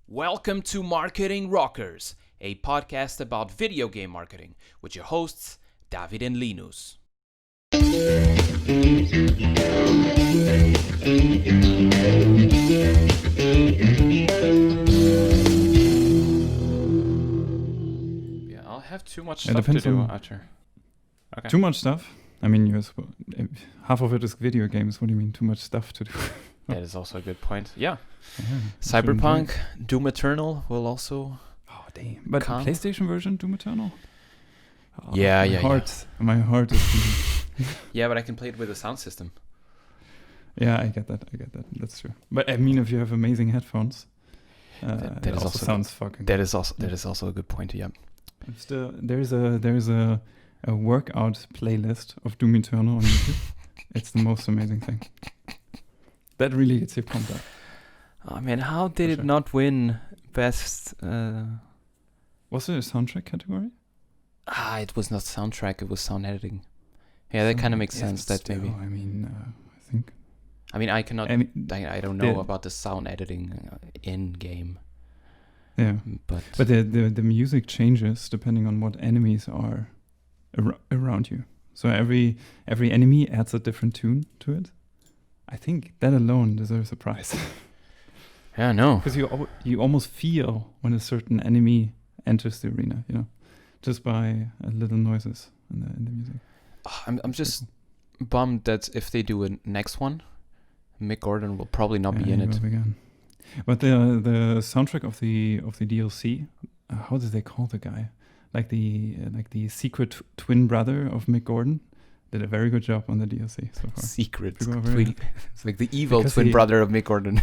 Welcome to Marketing Rockers, a podcast about video game marketing with your hosts, David and Linus. Yeah, I'll have too much stuff to do after. Okay. Too much stuff? I mean, half of it is video games. What do you mean, too much stuff to do? That is also a good point. Yeah. Cyberpunk, Doom Eternal will also. Oh damn! But the PlayStation version, Doom Eternal. Oh, My heart is. Yeah, but I can play it with a sound system. Yeah, I get that. That's true. But I mean, if you have amazing headphones, that is also sounds fucking. That is also a good point. Yeah. There's a workout playlist of Doom Eternal on YouTube. It's the most amazing thing. That really gets you pumped up. Oh man, how did it not win best? Was it a soundtrack category? It was not soundtrack. It was sound editing. Yeah, that kind of makes sense. That still, maybe. I mean, I think. I mean, I cannot. I don't know about the sound editing in game. Yeah, but the music changes depending on what enemies are around you. So every enemy adds a different tune to it. I think that alone deserves a prize. Yeah, no. Because you almost feel when a certain enemy enters the arena, just by little noises in the music. I'm just bummed that if they do a next one, Mick Gordon will probably not be in it. But the soundtrack of the DLC, how did they call the guy? Like the secret twin brother of Mick Gordon. Did a very good job on the DLC so far. Secret twin. It's like the evil twin brother of Mick Gordon.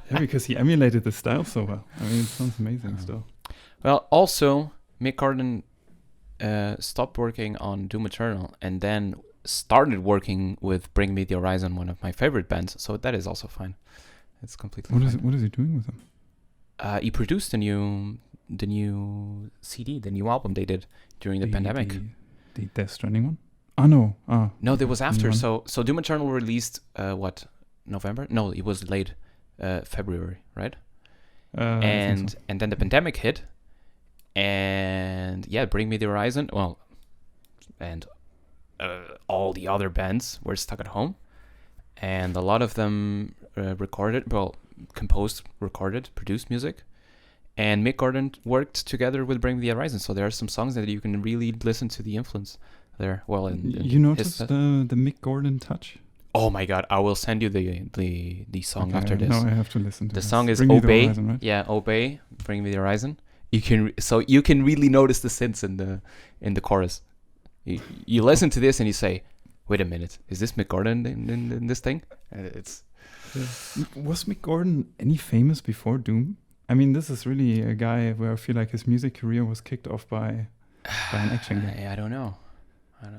Yeah, because he emulated the style so well. I mean, it sounds amazing still. Well, also, Mick Gordon stopped working on Doom Eternal and then started working with Bring Me the Horizon, one of my favorite bands. So that is also fine. It's completely fine. What is he doing with them? He produced the new CD, the new album they did during the pandemic. The Death Stranding one? Oh, no. No, there was after. So Doom Eternal released, November? No, it was late February, right? And then the pandemic hit. And yeah, Bring Me the Horizon. Well, and all the other bands were stuck at home. And a lot of them composed, recorded, produced music. And Mick Gordon worked together with Bring Me the Horizon. So there are some songs that you can really listen to the influence there. Well, you noticed the Mick Gordon touch? Oh my God! I will send you the song after this. No, I have to listen to the this. Song is Bring Obey. Me the Horizon, right? Yeah, Obey. Bring Me the Horizon. You can really notice the synths in the chorus. You listen to this and you say, "Wait a minute, is this Mick Gordon in this thing?" Was Mick Gordon any famous before Doom? I mean, this is really a guy where I feel like his music career was kicked off by an action game. I don't know.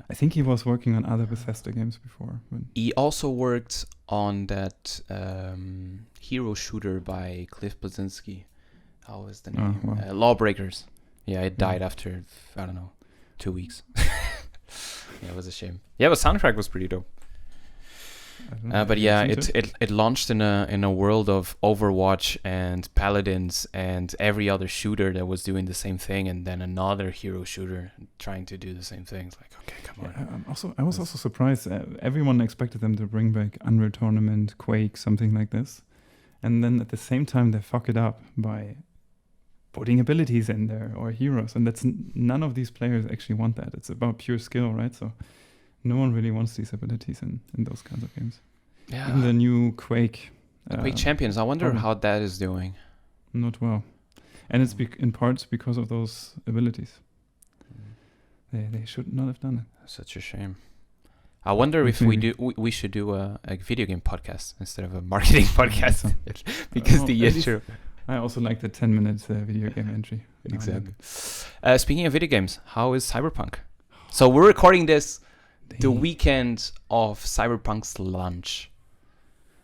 I think he was working on other Bethesda games before. He also worked on that hero shooter by Cliff Bleszinski. How was the name? Lawbreakers. Yeah, it died after, 2 weeks. Yeah, it was a shame. Yeah, but soundtrack was pretty dope. But yeah, it launched in a world of Overwatch and Paladins and every other shooter that was doing the same thing, and then another hero shooter trying to do the same thing. It's like, okay, come on. I was also surprised. Everyone expected them to bring back Unreal Tournament, Quake, something like this, and then at the same time they fuck it up by putting abilities in there or heroes, and that's none of these players actually want that. It's about pure skill, right? So. No one really wants these abilities in those kinds of games. Yeah. Even the new Quake. Quake Champions. I wonder how that is doing. Not well. And it's in parts because of those abilities. They should not have done it. Such a shame. I wonder if we should do a video game podcast instead of a marketing podcast. Because issue. I also like the 10-minute video game entry. Exactly. Speaking of video games, how is Cyberpunk? So we're recording this the weekend of Cyberpunk's launch,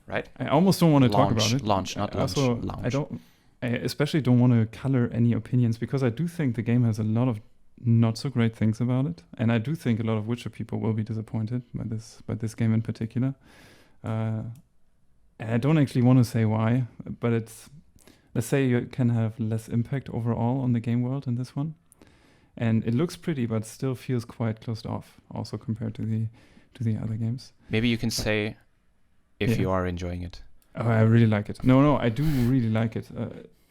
right? I almost don't want to talk about it. Launch. I especially don't want to color any opinions because I do think the game has a lot of not so great things about it, and I do think a lot of Witcher people will be disappointed by this game in particular. And I don't actually want to say why, but it's let's say you can have less impact overall on the game world in this one. And it looks pretty, but still feels quite closed off, also compared to the other games. Maybe you can say if you are enjoying it. Oh, I really like it. No, I do really like it.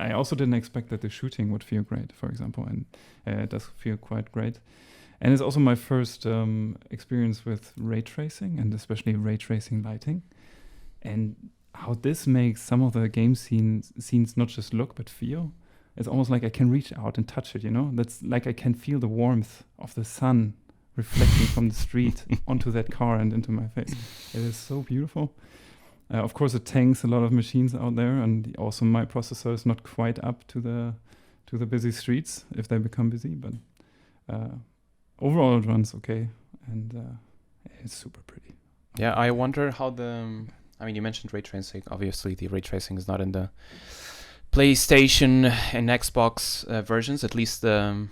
I also didn't expect that the shooting would feel great, for example, and it does feel quite great. And it's also my first experience with ray tracing, and especially ray tracing lighting, and how this makes some of the game scenes not just look but feel. It's almost like I can reach out and touch it, you know? That's like I can feel the warmth of the sun reflecting from the street onto that car and into my face. It is so beautiful. Of course, it tanks a lot of machines out there, and also my processor is not quite up to the busy streets if they become busy, but overall it runs okay, and it's super pretty. Yeah, I wonder how you mentioned ray tracing. Obviously, the ray tracing is not in the PlayStation and Xbox versions, at least the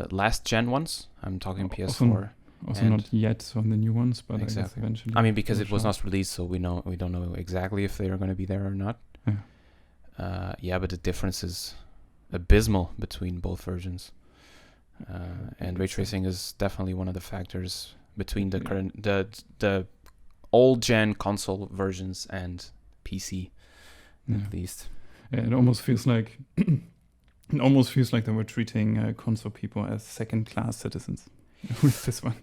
last gen ones. I'm talking PS4. Also not yet on the new ones, but exactly. I guess eventually. I mean, because it was not released, so we don't know exactly if they are going to be there or not. Yeah. But the difference is abysmal between both versions. And ray tracing is definitely one of the factors between the current the old gen console versions and PC, at least. Yeah, it almost feels like they were treating console people as second-class citizens with this one.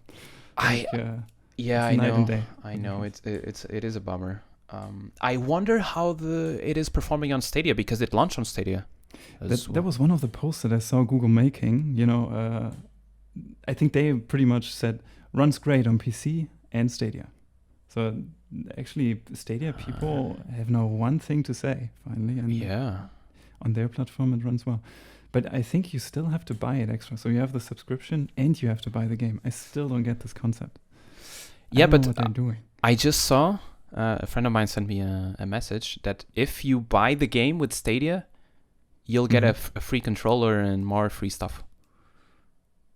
I know it is a bummer. I wonder how it is performing on Stadia, because it launched on Stadia. That was one of the posts that I saw Google making. I think they pretty much said runs great on PC and Stadia. So actually, Stadia people have now one thing to say finally, and on their platform it runs well. But I think you still have to buy it extra. So you have the subscription and you have to buy the game. I still don't get this concept. I don't know what they're doing. I just saw a friend of mine sent me a message that if you buy the game with Stadia, you'll get a free controller and more free stuff.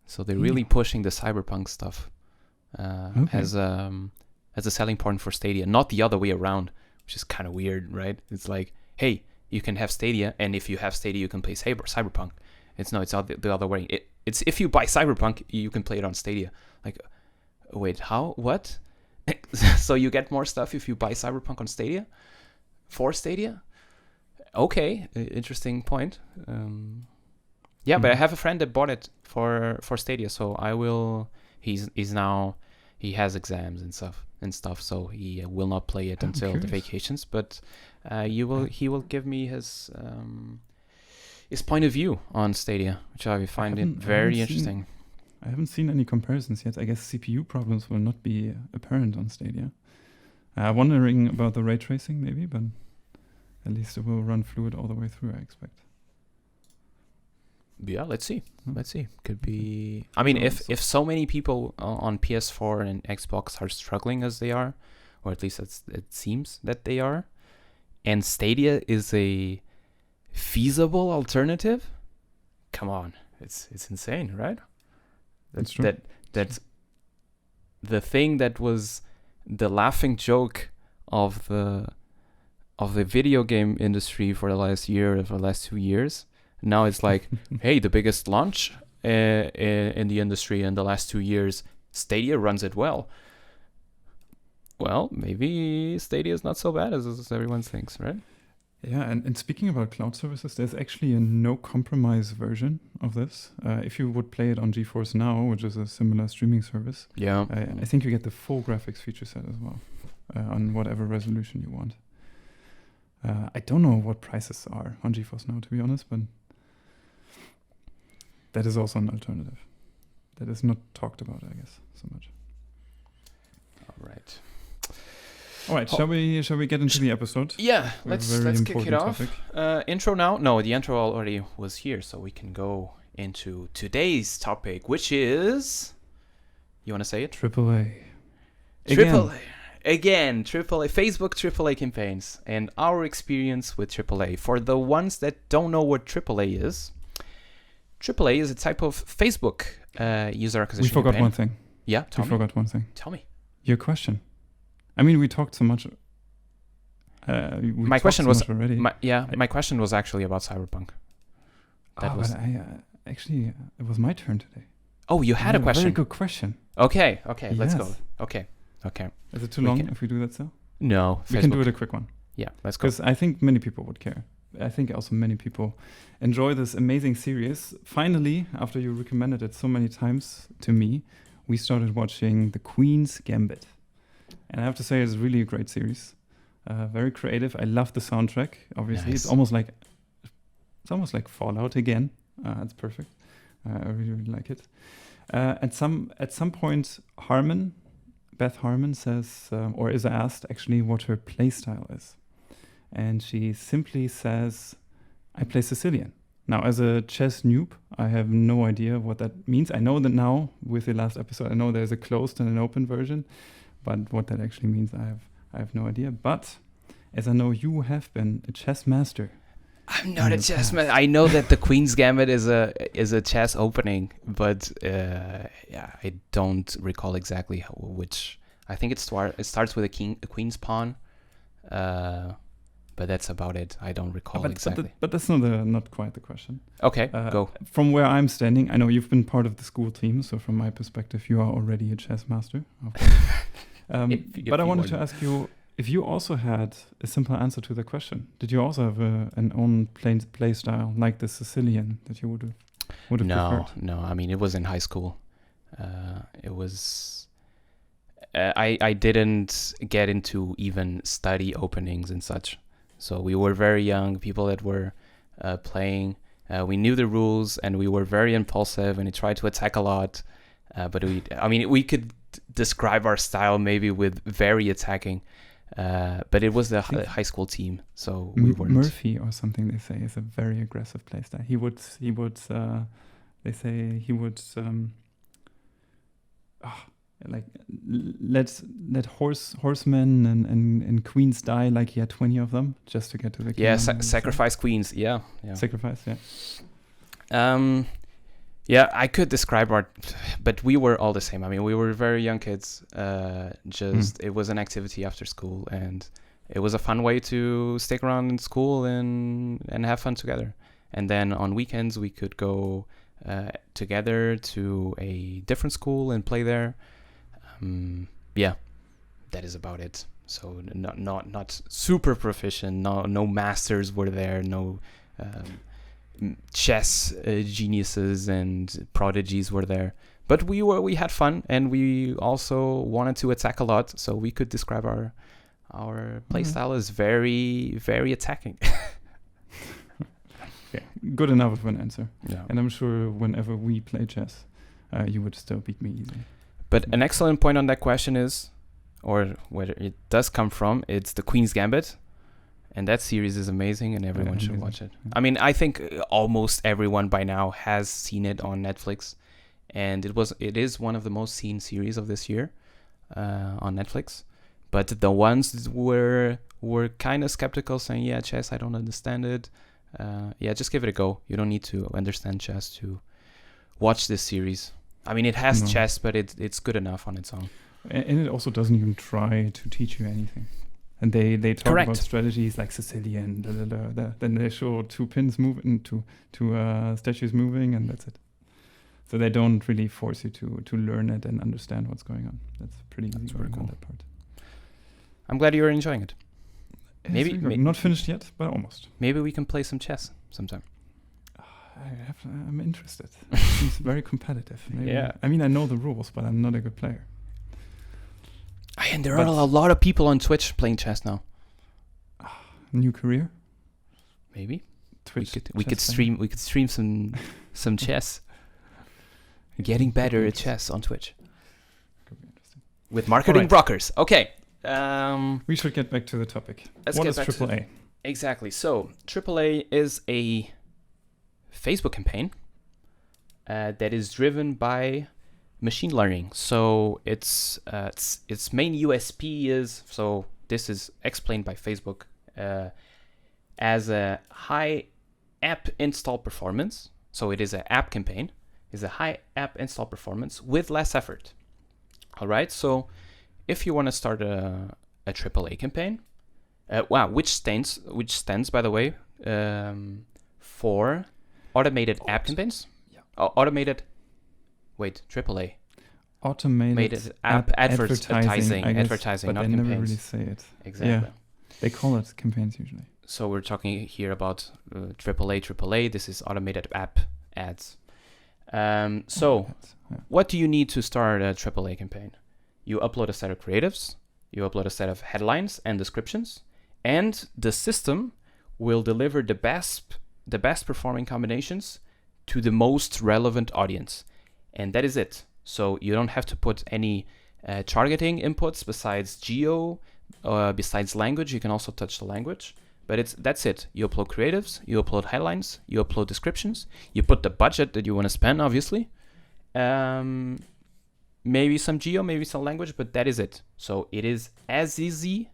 So they're really pushing the Cyberpunk stuff as a selling point for Stadia, not the other way around, which is kind of weird, right? It's like, hey, you can have Stadia, and if you have Stadia, you can play Cyberpunk. It's not the other way. It's if you buy Cyberpunk, you can play it on Stadia. Like, wait, how? What? So you get more stuff if you buy Cyberpunk on Stadia? For Stadia? Okay, interesting point. But I have a friend that bought it for Stadia, so I will. He has exams and stuff, so he will not play it until the vacations. But he will give me his point of view on Stadia, which I find it very interesting. I haven't seen any comparisons yet. I guess CPU problems will not be apparent on Stadia. Wondering about the ray tracing maybe, but at least it will run fluid all the way through, I expect. Yeah, let's see. Could be. I mean, if so many people on PS4 and Xbox are struggling as they are, or at least it seems that they are, and Stadia is a feasible alternative, come on, it's insane, right? That's true. That's the thing that was the laughing joke of the video game industry for the last year or for the last 2 years. Now it's like, hey, the biggest launch in the industry in the last 2 years, Stadia runs it well. Well, maybe Stadia is not so bad as everyone thinks, right? Yeah, and speaking about cloud services, there's actually a no-compromise version of this. If you would play it on GeForce Now, which is a similar streaming service, I think you get the full graphics feature set as well, on whatever resolution you want. I don't know what prices are on GeForce Now, to be honest, but that is also an alternative. That is not talked about, I guess, so much. All right. Shall we get into the episode? Yeah, let's kick it off. Intro now? No, the intro already was here, so we can go into today's topic, which is, you want to say it? AAA. Again, AAA, Facebook AAA campaigns and our experience with AAA. For the ones that don't know what AAA is a type of Facebook user acquisition We forgot campaign. one thing. Yeah, forgot one thing. Tell me. Your question. I mean, we talked so much. My question was already. My question was actually about Cyberpunk. Actually, it was my turn today. Oh, you had a question. Very good question. Okay, let's go. Okay. Is it too long if we do that so? No, we can do it a quick one. Yeah, let's go. Because I think many people would care. I think also many people enjoy this amazing series. Finally, after you recommended it so many times to me, we started watching The Queen's Gambit. And I have to say, it's really a great series. Very creative. I love the soundtrack. Obviously, nice. It's almost like Fallout again. It's perfect. I really like it. At some point, Beth Harmon says, or is asked actually what her playstyle is. And she simply says, I play Sicilian. Now, as a chess noob, I have no idea what that means. I know that now, with the last episode, I know there's a closed and an open version. But what that actually means, I have no idea. But as I know you have been a chess master. I'm not a chess master. I know that the Queen's Gambit is a chess opening, but I don't recall exactly which. I think it starts with a queen's pawn, but that's about it. I don't recall exactly. But that's not quite the question. Okay, go. From where I'm standing, I know you've been part of the school team, so from my perspective, you are already a chess master. But I wanted to ask you if you also had a simple answer to the question. Did you also have an own play style like the Sicilian that you would have preferred? No. I mean, it was in high school. It was. I didn't get into even study openings and such. So we were very young people that were playing. We knew the rules and we were very impulsive and we tried to attack a lot. But we could describe our style maybe with very attacking. But it was the high school team, so we weren't. Murphy or something they say is a very aggressive playstyle. He would they say he would let horsemen and queens die like he had 20 of them just to get to the king. Yeah, sacrifice queens. Yeah. Sacrifice. Yeah. Yeah, I could describe but we were all the same. I mean, we were very young kids. It was an activity after school, and it was a fun way to stick around in school and have fun together. And then on weekends, we could go together to a different school and play there. That is about it. So not super proficient. No masters were there. No. Chess geniuses and prodigies were there, but we had fun, and we also wanted to attack a lot, so we could describe our play style as very, very attacking. Okay, good enough of an answer. Yeah. And I'm sure whenever we play chess, you would still beat me easily. But an excellent point on that question is, or where it does come from, it's the Queen's Gambit. And that series is amazing, and everyone should watch it. I mean, I think almost everyone by now has seen it on Netflix, and it is one of the most seen series of this year on Netflix. But the ones were kind of skeptical, saying, "Yeah, chess, I don't understand it." Just give it a go. You don't need to understand chess to watch this series. I mean, it has chess, but it's good enough on its own. And it also doesn't even try to teach you anything. And they talk about strategies like Sicilian, then they show two pins moving, two statues moving, and that's it. So they don't really force you to learn it and understand what's going on. That's pretty easy. That's very cool. That part. I'm glad you're enjoying it. Maybe not finished yet, but almost. Maybe we can play some chess sometime. I'm interested. It seems very competitive. Maybe. Yeah. I mean, I know the rules, but I'm not a good player. And there are a lot of people on Twitch playing chess now. New career? Maybe. Twitch. We could stream some chess. Getting better at chess on Twitch. Could be interesting. With marketing brokers. Okay. We should get back to the topic. What is AAA? Exactly. So AAA is a Facebook campaign that is driven by machine learning. So its main USP is, so this is explained by Facebook as a high app install performance. So it is an app campaign, is a high app install performance with less effort. All right. So if you want to start a AAA campaign, Wow, which stands by the way, for automated app campaigns. Yeah. Automated. Wait, AAA. Automated app advertising, I guess, advertising, but not they campaigns. never really say it. Exactly. Yeah. They call it campaigns usually. So we're talking here about AAA. This is automated app ads. What do you need to start a AAA campaign? You upload a set of creatives, you upload a set of headlines and descriptions, and the system will deliver the best performing combinations to the most relevant audience. And that is it. So you don't have to put any targeting inputs besides geo, besides language. You can also touch the language. But that's it. You upload creatives, you upload headlines, you upload descriptions, you put the budget that you want to spend, obviously. Maybe some geo, maybe some language, but that is it. So it is as easy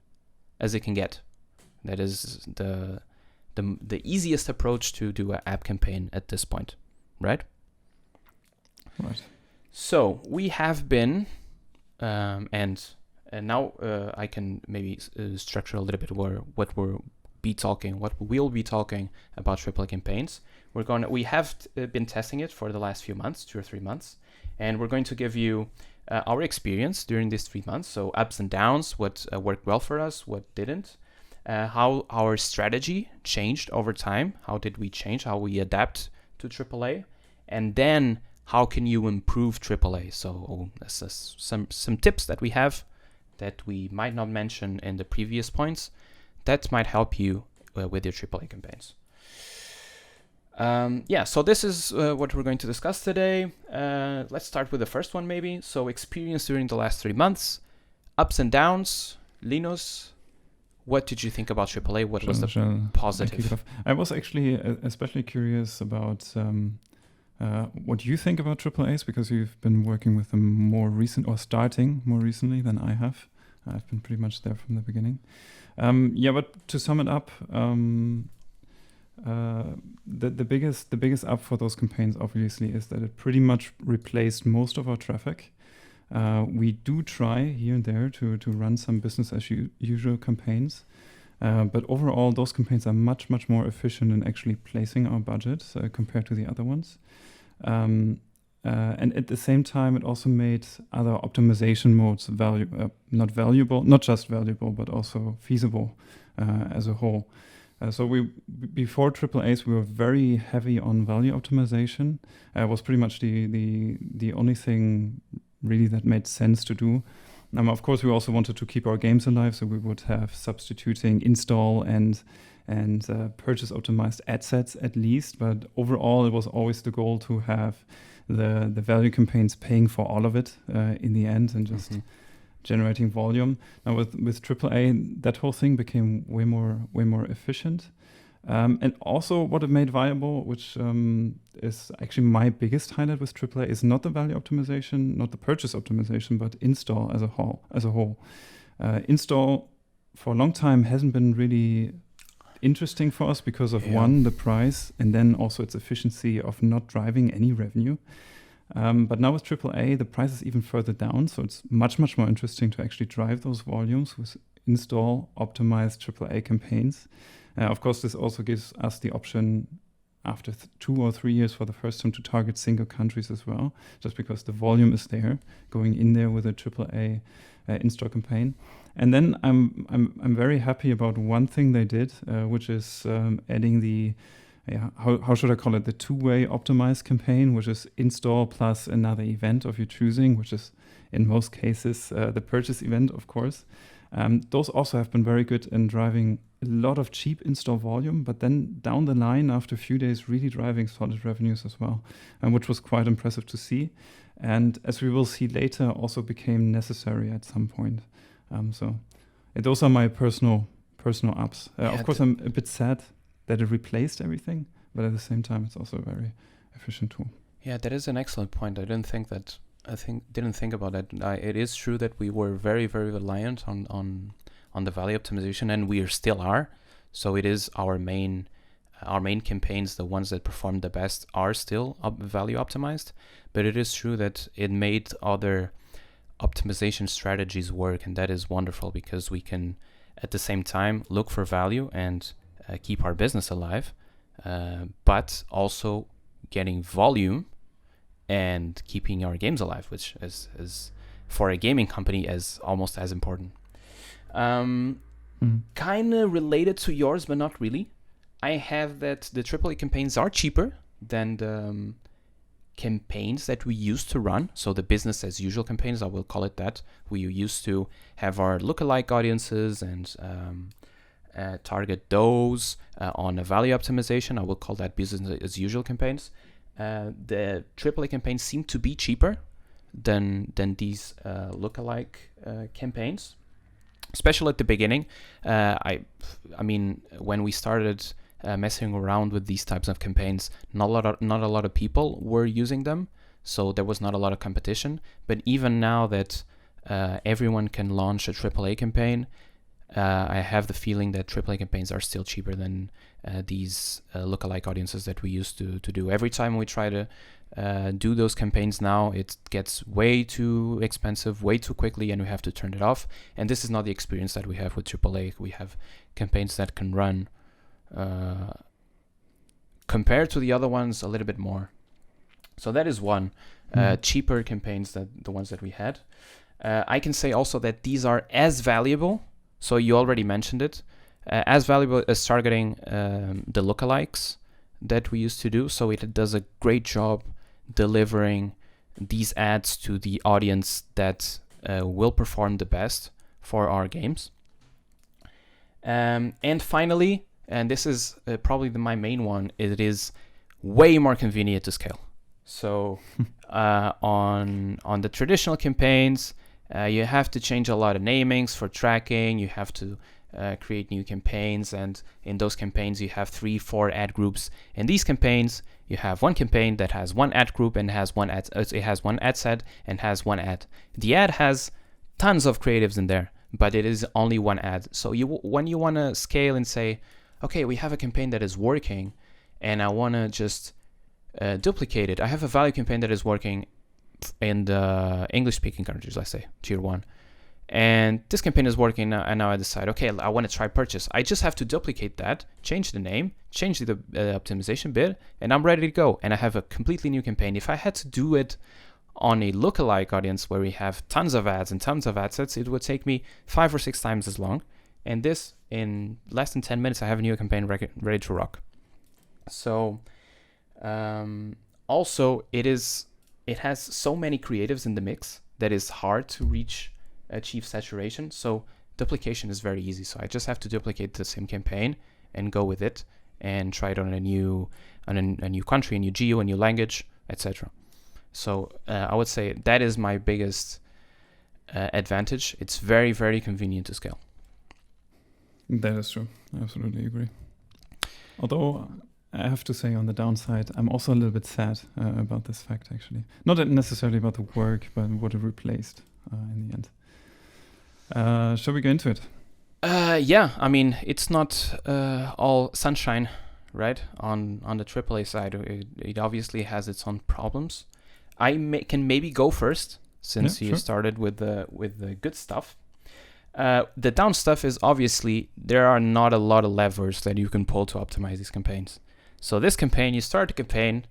as it can get. That is the easiest approach to do an app campaign at this point, right? Right. So we have been, and now I can maybe structure a little bit what we'll be talking about AAA campaigns. We have been testing it for the last few months, 2 or 3 months, and we're going to give you our experience during these 3 months. So ups and downs, what worked well for us, what didn't, how our strategy changed over time, how did we change, how we adapt to AAA, and then how can you improve AAA. So some tips that we have that we might not mention in the previous points that might help you with your AAA campaigns. So this is what we're going to discuss today. Let's start with the first one maybe. So experience during the last 3 months, ups and downs. Linus, what did you think about AAA? What was the positive? I was actually especially curious about what you think about AAAs, because you've been working with them starting more recently than I have. I've been pretty much there from the beginning. But to sum it up, the biggest up for those campaigns obviously is that it pretty much replaced most of our traffic. We do try here and there to run some business as usual campaigns, but overall those campaigns are much more efficient in actually placing our budget compared to the other ones. And at the same time, it also made other optimization modes not just valuable, but also feasible as a whole. So before AAAs, we were very heavy on value optimization. It was pretty much the only thing really that made sense to do. Of course, we also wanted to keep our games alive, so we would have substituting install and purchase optimized ad sets at least. But overall, it was always the goal to have the value campaigns paying for all of it in the end and just generating volume. Now with AAA, that whole thing became way more efficient. And also what it made viable, which is actually my biggest highlight with AAA, is not the value optimization, not the purchase optimization, but install as a whole. Install for a long time hasn't been really interesting for us because of one, the price, and then also its efficiency of not driving any revenue. But now with AAA, the price is even further down, so it's much more interesting to actually drive those volumes with install optimized AAA campaigns. Of course, this also gives us the option after 2 or 3 years for the first time to target single countries as well, just because the volume is there, going in there with a AAA install campaign. And then I'm very happy about one thing they did, which is adding the how should I call it, the two-way optimized campaign, which is install plus another event of your choosing, which is in most cases the purchase event, of course. Those also have been very good in driving a lot of cheap install volume, but then down the line after a few days really driving solid revenues as well, which was quite impressive to see. And as we will see later, also became necessary at some point. Those are my personal ups. Of course, I'm a bit sad that it replaced everything, but at the same time, it's also a very efficient tool. Yeah, that is an excellent point. I didn't think about that. It is true that we were very reliant on the value optimization, and we still are. So it is our main campaigns, the ones that perform the best, are still value optimized. But it is true that it made other optimization strategies work, and that is wonderful because we can at the same time look for value and keep our business alive, but also getting volume and keeping our games alive, which is for a gaming company is almost as important. Kind of related to yours, but not really. I have that the AAA campaigns are cheaper than the campaigns that we used to run. So the business as usual campaigns, I will call it that. We used to have our lookalike audiences and target those on a value optimization. I will call that business as usual campaigns. The AAA campaigns seem to be cheaper than these lookalike campaigns, especially at the beginning. I mean, when we started messing around with these types of campaigns, not a lot of people were using them, so there was not a lot of competition. But even now that everyone can launch a AAA campaign, I have the feeling that AAA campaigns are still cheaper than these lookalike audiences that we used to do. Every time we try to do those campaigns now, it gets way too expensive, way too quickly, and we have to turn it off. And this is not the experience that we have with AAA. We have campaigns that can run, compared to the other ones, a little bit more. So that is one. Cheaper campaigns than the ones that we had. I can say also that these are as valuable. So you already mentioned it, as valuable as targeting the lookalikes that we used to do. So it does a great job delivering these ads to the audience that will perform the best for our games. And finally, and this is probably my main one, it is way more convenient to scale. So on the traditional campaigns, you have to change a lot of namings for tracking. You have to create new campaigns, and in those campaigns you have 3-4 ad groups. In these campaigns, you have one campaign that has one ad group and has one ad. It has one ad set and has one ad. The ad has tons of creatives in there, but it is only one ad. So when you want to scale and say, okay, we have a campaign that is working, and I want to just duplicate it. I have a value campaign that is working in the English-speaking countries, let's say, tier 1. And this campaign is working now, and now I decide, okay, I want to try purchase. I just have to duplicate that, change the name, change the optimization bit, and I'm ready to go. And I have a completely new campaign. If I had to do it on a lookalike audience where we have tons of ads and tons of ad sets, it would take me 5 or 6 times as long. And this, in less than 10 minutes, I have a new campaign ready to rock. So also, it has so many creatives in the mix that is hard to achieve saturation. So duplication is very easy. So I just have to duplicate the same campaign and go with it and try it on a new country, a new geo, a new language, etc. So I would say that is my biggest advantage. It's very, very convenient to scale. That is true. I absolutely agree. Although I have to say, on the downside, I'm also a little bit sad about this fact, actually. Not necessarily about the work, but what it replaced in the end. Shall we go into it? Yeah, I mean, it's not all sunshine, right? On the AAA side, it obviously has its own problems. I can maybe go first, since you started with the good stuff. The down stuff is obviously there are not a lot of levers that you can pull to optimize these campaigns. So this campaign, you start the campaign,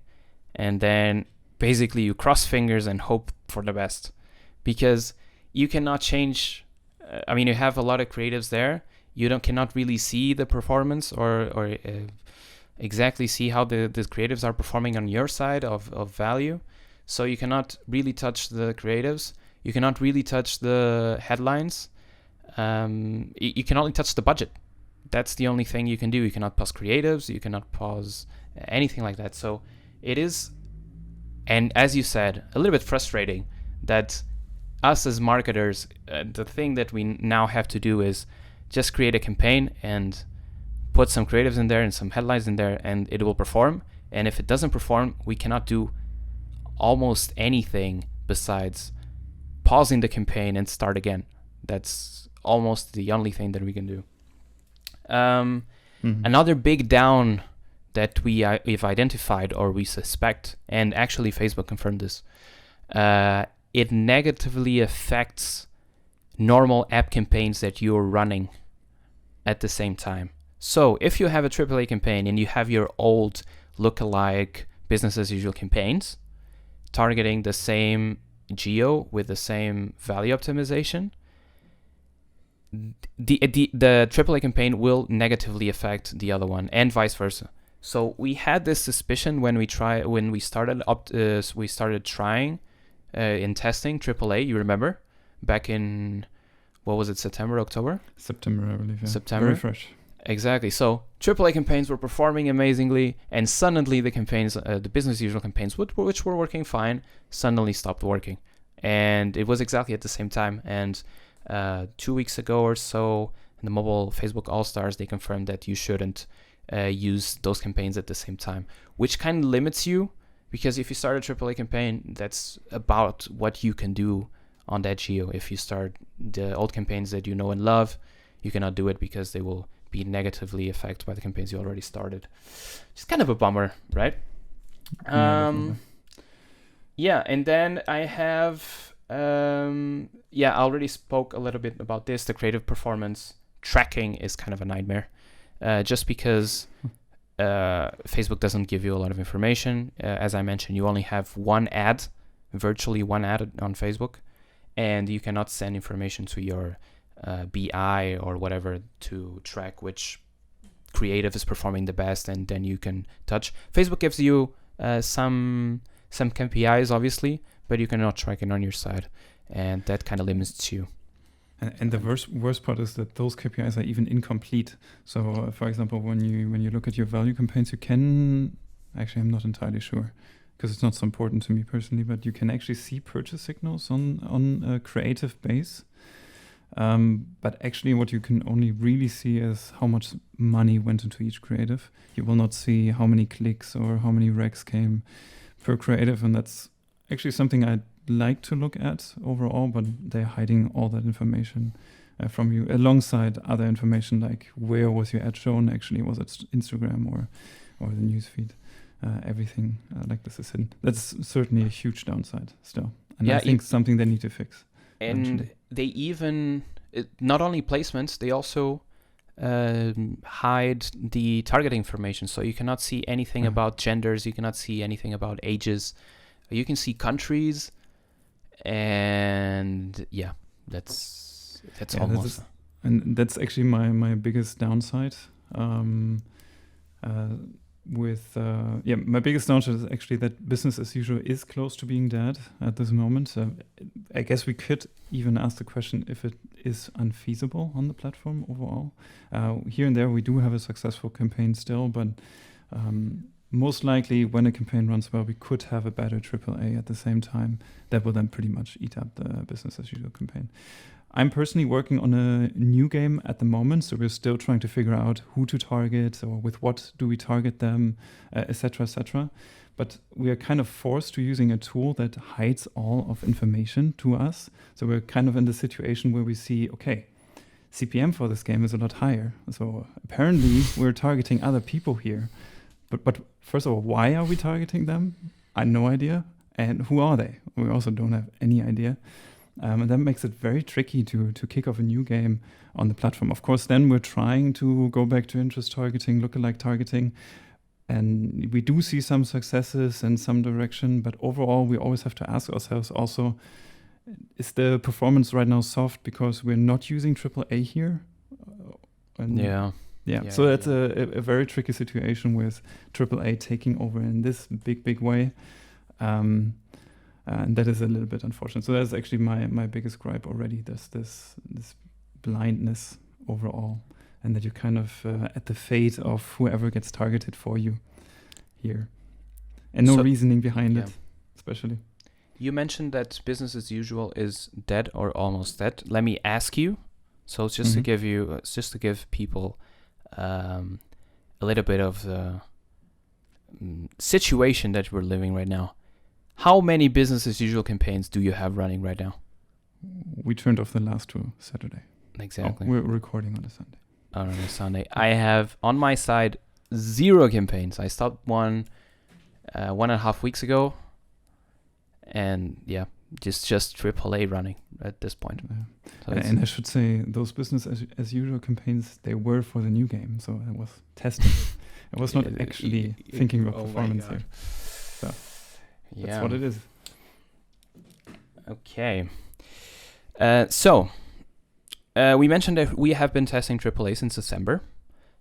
and then basically you cross fingers and hope for the best, because you cannot change. I mean, you have a lot of creatives there. You cannot really see the performance or exactly see how the creatives are performing on your side of value. So you cannot really touch the creatives. You cannot really touch the headlines. You can only touch the budget. That's the only thing you can do. You cannot pause creatives. You cannot pause anything like that. So it is, and as you said, a little bit frustrating that us as marketers, the thing that we now have to do is just create a campaign and put some creatives in there and some headlines in there, and it will perform. And if it doesn't perform, we cannot do almost anything besides pausing the campaign and start again. That's almost the only thing that we can do. Another big down that we've identified, or we suspect, and actually Facebook confirmed this, it negatively affects normal app campaigns that you're running at the same time. So if you have a AAA campaign and you have your old lookalike business as usual campaigns targeting the same geo with the same value optimization, the AAA campaign will negatively affect the other one, and vice versa. So we had this suspicion when we started trying in testing AAA. You remember back in, what was it, September, October? September, I believe. Yeah. September. Very fresh. Exactly. So AAA campaigns were performing amazingly, and suddenly the campaigns, the business usual campaigns, which were working fine, suddenly stopped working. And it was exactly at the same time. And 2 weeks ago or so, in the mobile Facebook All-Stars, they confirmed that you shouldn't use those campaigns at the same time, which kind of limits you, because if you start a AAA campaign, that's about what you can do on that geo. If you start the old campaigns that you know and love, you cannot do it because they will be negatively affected by the campaigns you already started. It's kind of a bummer, right? Yeah, and then I have, I already spoke a little bit about this. The creative performance tracking is kind of a nightmare, just because Facebook doesn't give you a lot of information. As I mentioned, you only have virtually one ad on Facebook, and you cannot send information to your BI or whatever to track which creative is performing the best, and then you can touch. Facebook gives you some KPIs, obviously, but you cannot track it on your side, and that kind of limits you. And the worst part is that those KPIs are even incomplete. So, for example, when you look at your value campaigns, you can actually, I'm not entirely sure, because it's not so important to me personally, but you can actually see purchase signals on a creative base. But actually what you can only really see is how much money went into each creative. You will not see how many clicks or how many recs came per creative, and that's actually something I'd like to look at overall, but they're hiding all that information from you, alongside other information like where was your ad shown, actually was it Instagram or the newsfeed. Everything like this is hidden. That's certainly a huge downside still, and I think something they need to fix. And eventually. they even, not only placements, they also hide the target information. So you cannot see anything about genders, you cannot see anything about ages. You can see countries, and that's almost. And that's actually my biggest downside. My biggest downside is actually that business as usual is close to being dead at this moment. I guess we could even ask the question if it is unfeasible on the platform overall. Here and there we do have a successful campaign still, but most likely when a campaign runs well, we could have a better AAA at the same time that will then pretty much eat up the business as usual campaign. I'm personally working on a new game at the moment, so we're still trying to figure out who to target or with what do we target them, etc., etc. But we are kind of forced to using a tool that hides all of information to us. So we're kind of in the situation where we see, okay, CPM for this game is a lot higher. So apparently we're targeting other people here. But first of all, why are we targeting them? I have no idea. And who are they? We also don't have any idea. And that makes it very tricky to kick off a new game on the platform. Of course, then we're trying to go back to interest targeting, lookalike targeting, and we do see some successes in some direction. But overall, we always have to ask ourselves also, is the performance right now soft because we're not using AAA here? So that's a very tricky situation with AAA taking over in this big way. And that is a little bit unfortunate. So that's actually my biggest gripe already. There's this blindness overall, and that you're kind of at the fate of whoever gets targeted for you here. And no reasoning behind it, especially. You mentioned that business as usual is dead or almost dead. Let me ask you. So it's just to give people a little bit of the situation that we're living right now. How many business as usual campaigns do you have running right now? We turned off the last two Saturday. Exactly. We're recording on a Sunday. On a Sunday. I have on my side 0 campaigns. I stopped one 1.5 weeks ago. And just AAA running at this point. Yeah. So And I should say, those business as usual campains, they were for the new game, so I was testing. I was not actually thinking about performance here. So that's what it is. Okay. So we mentioned that we have been testing AAA since December.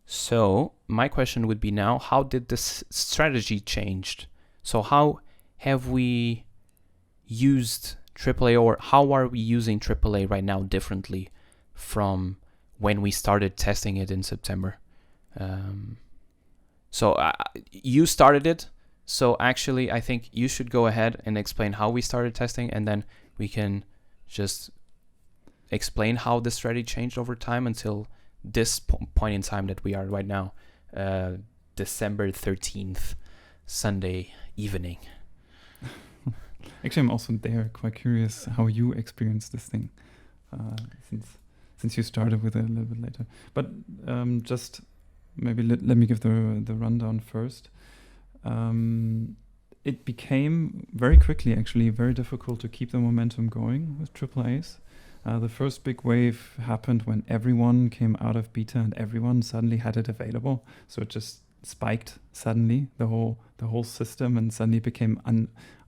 So my question would be now, how did this strategy changed? So how have we used AAA, or how are we using AAA right now differently from when we started testing it in September? So you started it. So actually, I think you should go ahead and explain how we started testing, and then we can just explain how the strategy changed over time until this point in time that we are right now, December 13th, Sunday evening. Actually, I'm also quite curious how you experienced this thing, since you started with it a little bit later. But just maybe let me give the rundown first. It became very quickly, actually, very difficult to keep the momentum going with AAAs. The first big wave happened when everyone came out of beta and everyone suddenly had it available. So it just spiked suddenly, the whole system, and suddenly became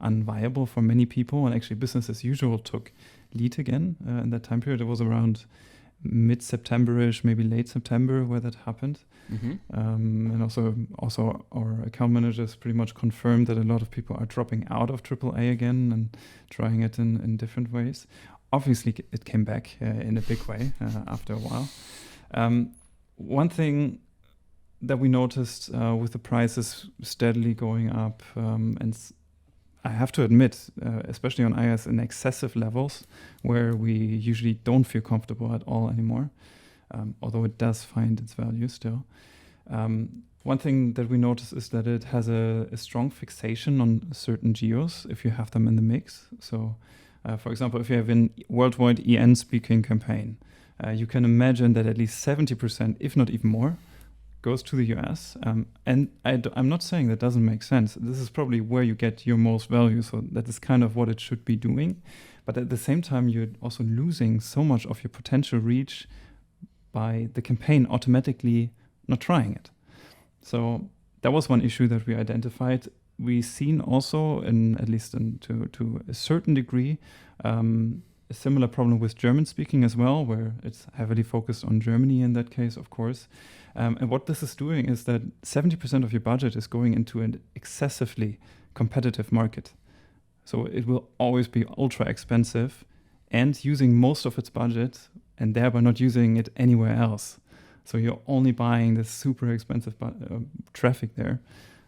unviable for many people. And actually, business as usual took lead again in that time period. It was around mid-September-ish, maybe late September, where that happened. Mm-hmm. And also our account managers pretty much confirmed that a lot of people are dropping out of AAA again and trying it in different ways. Obviously, it came back in a big way after a while. One thing that we noticed with the prices steadily going up, and I have to admit, especially on iOS, in excessive levels, where we usually don't feel comfortable at all anymore, although it does find its value still. One thing that we notice is that it has a strong fixation on certain geos if you have them in the mix. So, for example, if you have a worldwide EN speaking campaign, you can imagine that at least 70%, if not even more, goes to the US. And I'm not saying that doesn't make sense. This is probably where you get your most value. So that is kind of what it should be doing. But at the same time, you're also losing so much of your potential reach by the campaign automatically not trying it. So that was one issue that we identified. We've seen also, at least to a certain degree, a similar problem with German speaking as well, where it's heavily focused on Germany in that case, of course. And what this is doing is that 70% of your budget is going into an excessively competitive market. So it will always be ultra expensive and using most of its budget and thereby not using it anywhere else. So you're only buying this super expensive traffic there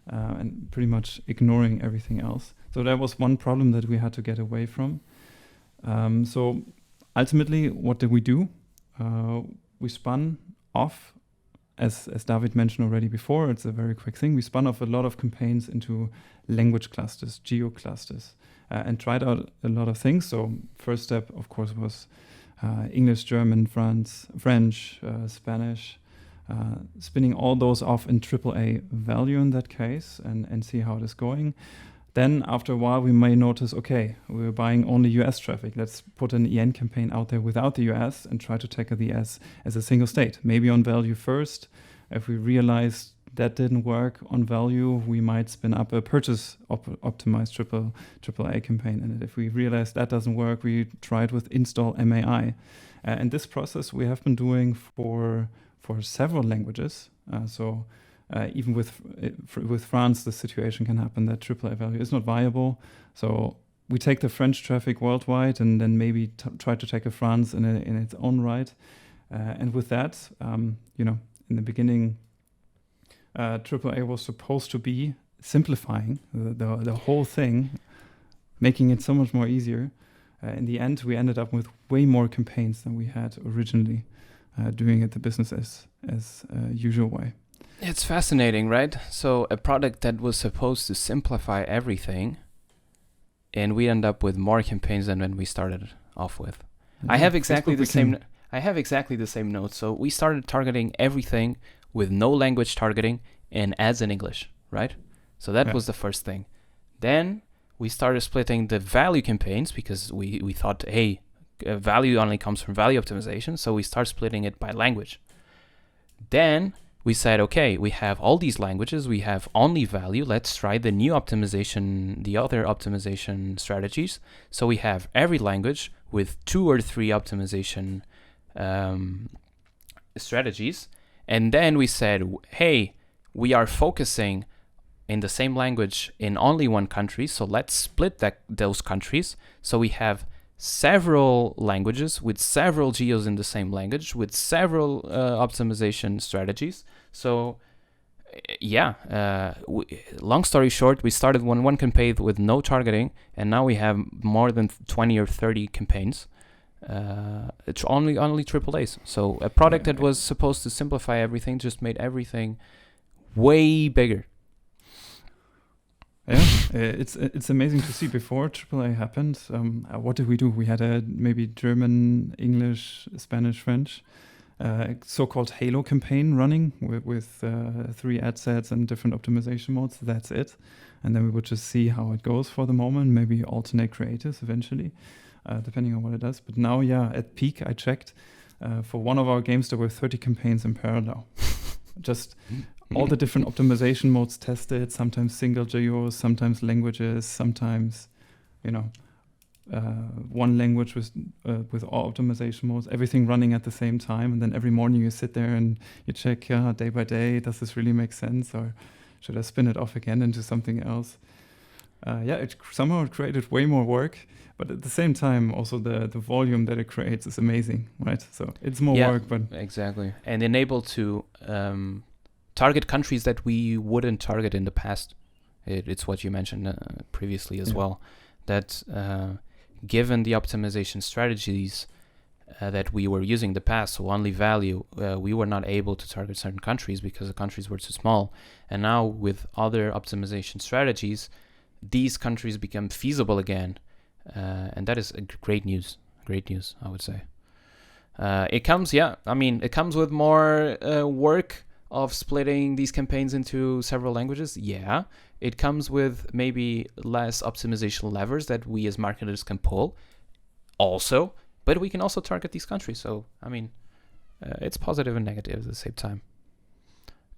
and pretty much ignoring everything else. So that was one problem that we had to get away from. So ultimately, what did we do? We spun off, as David mentioned already before, it's a very quick thing. We spun off a lot of campaigns into language clusters, geo clusters, and tried out a lot of things. So first step, of course, was English, German, French, Spanish, spinning all those off in AAA value in that case and see how it is going. Then after a while, we may notice, okay, we're buying only US traffic. Let's put an EN campaign out there without the US and try to tackle the US as a single state. Maybe on value first. If we realize that didn't work on value, we might spin up a purchase optimized AAA campaign. And if we realize that doesn't work, we try it with install MAI. And this process we have been doing for several languages. Even with France, the situation can happen that AAA value is not viable. So we take the French traffic worldwide and then maybe try to tackle France in its own right. And with that, in the beginning, AAA was supposed to be simplifying the whole thing, making it so much more easier. In the end, we ended up with way more campaigns than we had originally, doing it the business as usual way. It's fascinating, right? So a product that was supposed to simplify everything, and we end up with more campaigns than when we started off with. Yeah, I have exactly the same notes. So we started targeting everything with no language targeting and ads in English, right? So that was the first thing. Then we started splitting the value campaigns because we thought, hey, value only comes from value optimization. So we start splitting it by language. Then we said, okay, we have all these languages. We have only value. Let's try the new optimization, the other optimization strategies. So we have every language with 2 or 3 optimization strategies. And then we said, hey, we are focusing in the same language in only one country. So let's split those countries. So we have several languages with several geos in the same language with several optimization strategies. So long story short, we started one campaign with no targeting, and now we have more than 20 or 30 campaigns. It's only AAAs. So a product that was supposed to simplify everything just made everything way bigger. Yeah, it's amazing to see. Before AAA happened, what did we do? We had a maybe German, English, Spanish, French, so-called Halo campaign running with 3 ad sets and different optimization modes. That's it. And then we would just see how it goes for the moment, maybe alternate creatives eventually, depending on what it does. But now, at peak, I checked, for one of our games, there were 30 campaigns in parallel. Just all the different optimization modes tested, sometimes single geos, sometimes languages, sometimes, one language with all optimization modes, everything running at the same time. And then every morning you sit there and you check day by day, does this really make sense? Or should I spin it off again into something else? It somehow created way more work. But at the same time, also the volume that it creates is amazing, right? So it's more work, but... Exactly. And enable to... target countries that we wouldn't target in the past. It's what you mentioned previously as well. That given the optimization strategies that we were using in the past, so only value, we were not able to target certain countries because the countries were too small. And now with other optimization strategies, these countries become feasible again. And that is great news. Great news, I would say. It comes with more work of splitting these campaigns into several languages. Yeah, it comes with maybe less optimization levers that we as marketers can pull also, but we can also target these countries. So, it's positive and negative at the same time.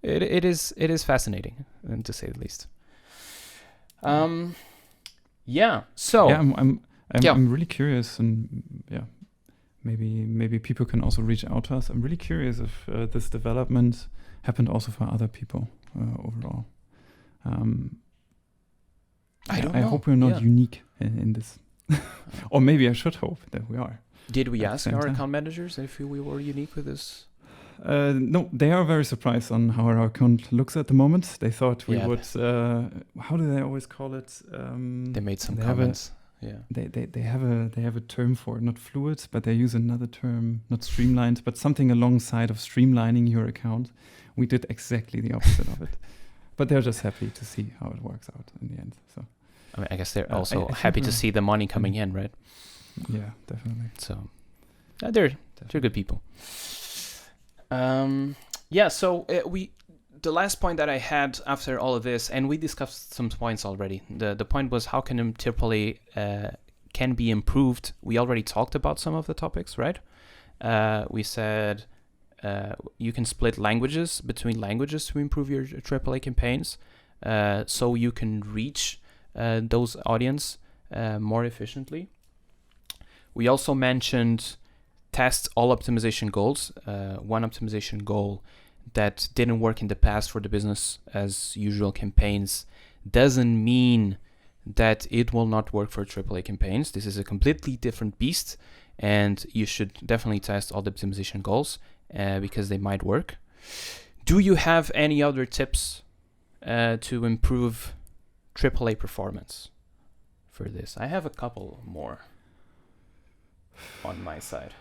It is fascinating, to say the least. So I'm really curious, and maybe people can also reach out to us. I'm really curious if this development happened also for other people overall. I don't know. I hope we're not unique in this. Or maybe I should hope that we are. Did we ask our account managers if we were unique with this? No, they are very surprised on how our account looks at the moment. They thought we would... how do they always call it? They made some comments. They have a term for it, not fluid, but they use another term, not streamlined, but something alongside of streamlining your account. We did exactly the opposite of it, but they're just happy to see how it works out in the end. So, I guess they're also happy to see the money coming in, right? Yeah, definitely. So, they're good people. So the last point that I had after all of this, and we discussed some points already. The point was how can AAA can be improved. We already talked about some of the topics, right? We said you can split languages between languages to improve your AAA campaigns, so you can reach those audience more efficiently. We also mentioned test all optimization goals. One optimization goal that didn't work in the past for the business as usual campaigns doesn't mean that it will not work for AAA campaigns. This is a completely different beast, and you should definitely test all the optimization goals because they might work. Do you have any other tips to improve AAA performance for this? I have a couple more on my side.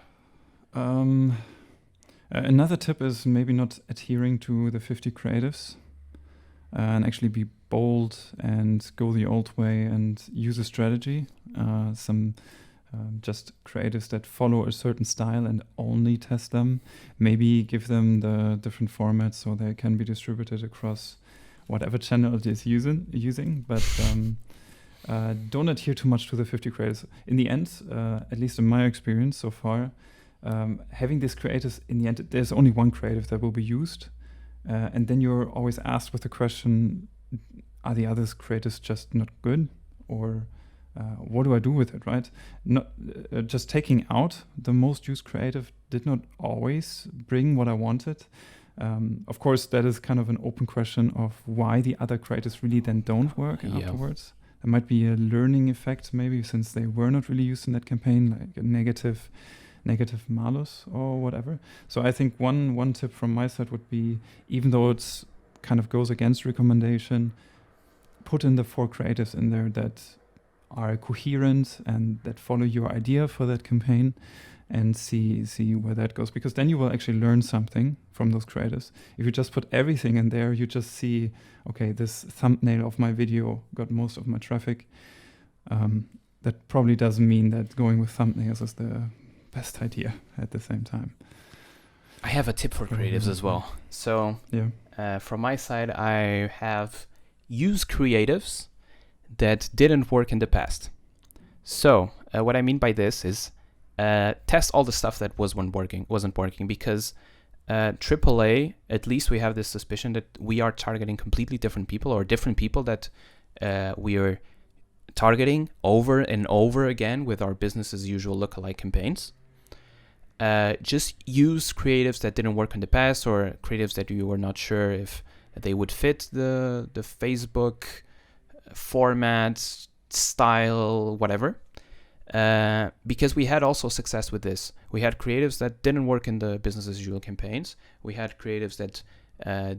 Another tip is maybe not adhering to the 50 creatives and actually be bold and go the old way and use a strategy. Some just creatives that follow a certain style and only test them. Maybe give them the different formats so they can be distributed across whatever channel it is using. But don't adhere too much to the 50 creators. In the end, at least in my experience so far, having these creators, in the end, there's only one creative that will be used. And then you're always asked with the question, are the other creators just not good? Or what do I do with it, right? Not just taking out the most used creative did not always bring what I wanted. Of course, that is kind of an open question of why the other creators really then don't work afterwards. There might be a learning effect maybe, since they were not really used in that campaign, like a negative malus or whatever. So I think one tip from my side would be, even though it's kind of goes against recommendation, put in the 4 creatives in there that are coherent and that follow your idea for that campaign, and see where that goes, because then you will actually learn something from those creators. If you just put everything in there, you just see, okay, this thumbnail of my video got most of my traffic. That probably doesn't mean that going with thumbnails is the best idea at the same time. I have a tip for creatives as well. So from my side, I have used creatives that didn't work in the past. So what I mean by this is test all the stuff that wasn't working, because AAA, at least we have this suspicion that we are targeting completely different people, or different people that we are targeting over and over again with our business as usual lookalike campaigns. Just use creatives that didn't work in the past, or creatives that you were not sure if they would fit the Facebook format, style, whatever. Because we had also success with this. We had creatives that didn't work in the business as usual campaigns. We had creatives that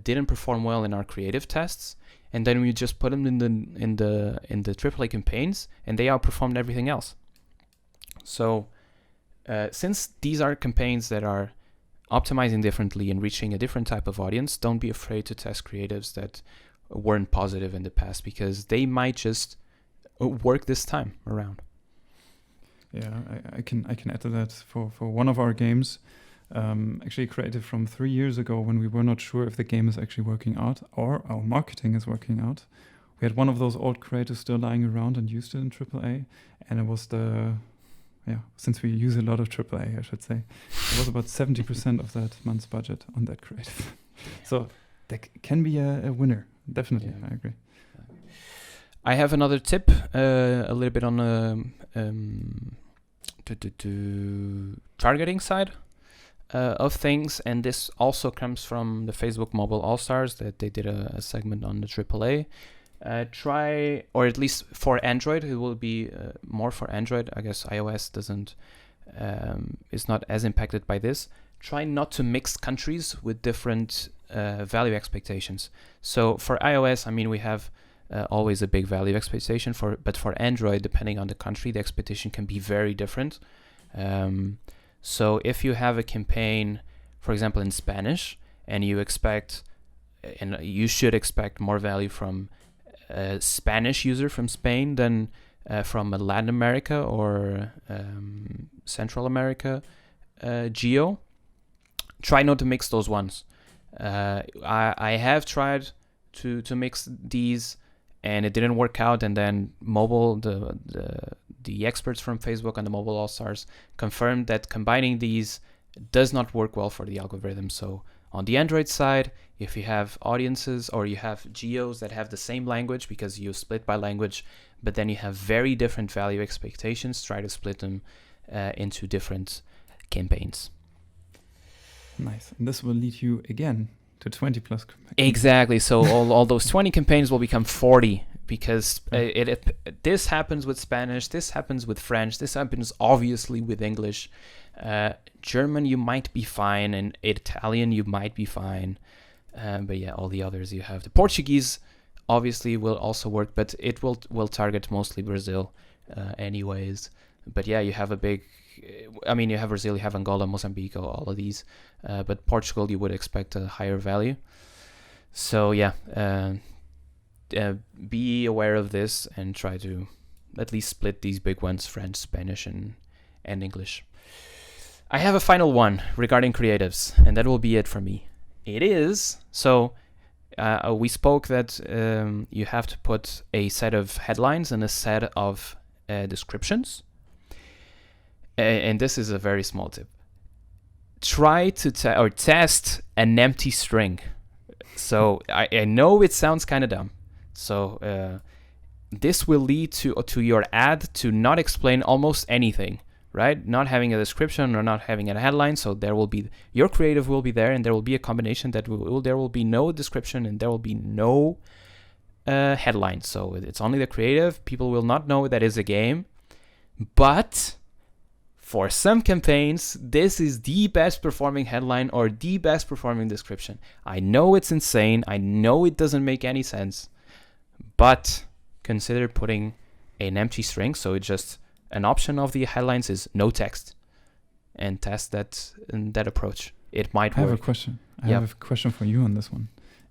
didn't perform well in our creative tests, and then we just put them in the AAA campaigns, and they outperformed everything else. So since these are campaigns that are optimizing differently and reaching a different type of audience, don't be afraid to test creatives that weren't positive in the past, because they might just work this time around. Yeah, I can add to that. For one of our games, actually created from 3 years ago, when we were not sure if the game is actually working out or our marketing is working out. We had one of those old creators still lying around and used it in AAA, and it was since we use a lot of AAA, I should say, it was about 70% of that month's budget on that creative. So that can be a winner, definitely. Yeah. I agree. I have another tip, a little bit on the targeting side of things, and this also comes from the Facebook Mobile All-Stars, that they did a segment on the AAA. Try, or at least for Android, it will be more for Android. I guess iOS is not as impacted by this. Try not to mix countries with different value expectations. So for iOS, I mean, we have always a big value expectation but for Android, depending on the country, the expectation can be very different. So if you have a campaign, for example, in Spanish, and you should expect more value from a Spanish user from Spain than from a Latin America or Central America geo, try not to mix those ones. I have tried to mix these, and it didn't work out. And then the experts from Facebook and the Mobile All-Stars confirmed that combining these does not work well for the algorithm. So on the Android side, if you have audiences or you have geos that have the same language, because you split by language, but then you have very different value expectations, try to split them into different campaigns. Nice. And this will lead you again to 20 plus campaigns. Exactly. So all those 20 campaigns will become 40, because this happens with Spanish, this happens with French, this happens obviously with English. German you might be fine, and Italian you might be fine. But yeah, all the others you have. The Portuguese obviously will also work, but it will target mostly Brazil anyways. But yeah, you have you have Brazil, you have Angola, Mozambique, all of these. But Portugal, you would expect a higher value. So yeah, be aware of this and try to at least split these big ones, French, Spanish, and English. I have a final one regarding creatives, and that will be it for me. It is, so we spoke that you have to put a set of headlines and a set of descriptions. And this is a very small tip. Try to test an empty string. So I know it sounds kind of dumb. So this will lead to your ad to not explain almost anything, right? Not having a description or not having a headline. So there will be, your creative will be there, and there will be a combination that there will be no description and there will be no headline. So it's only the creative. People will not know that is a game. But for some campaigns, this is the best performing headline or the best performing description. I know it's insane. I know it doesn't make any sense. But consider putting an empty string. So it's just an option of the headlines is no text. And test that approach. It might work. I have a question. I have a question for you on this one.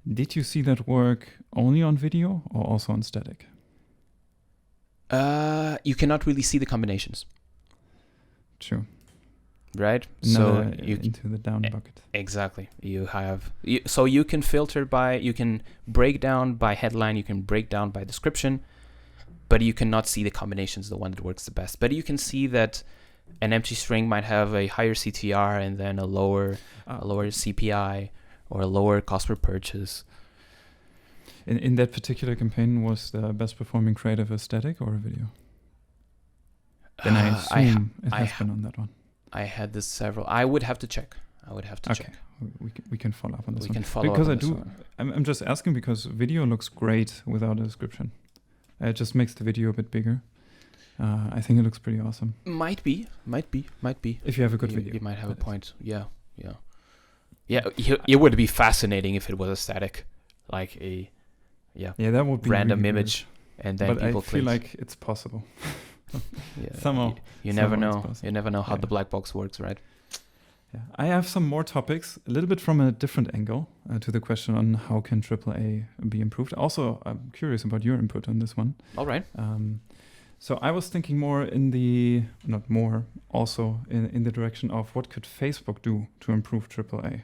Did you see that work only on video or also on static? You cannot really see the combinations. True. Right? Another so into the down bucket. Exactly. So you can filter you can break down by headline, you can break down by description, but you cannot see the combinations, the one that works the best. But you can see that an empty string might have a higher CTR and then a lower CPI or a lower cost per purchase. In that particular campaign, was the best performing creative a static or a video? Then I assume it has been on that one. I had this several. I would have to check. check. We can follow up on this one. We can follow because up on I do. One. I'm just asking because video looks great without a description. It just makes the video a bit bigger. I think it looks pretty awesome. Might be. If you have a good video, you might have a point. Yeah. It would be fascinating if it was a static, like a that would be random really image, and then but people I feel like it's possible. Somehow you never know. You never know how the black box works, right? Yeah, I have some more topics, a little bit from a different angle to the question on how can AAA be improved. Also, I'm curious about your input on this one. All right. So I was thinking more in the direction of what could Facebook do to improve AAA.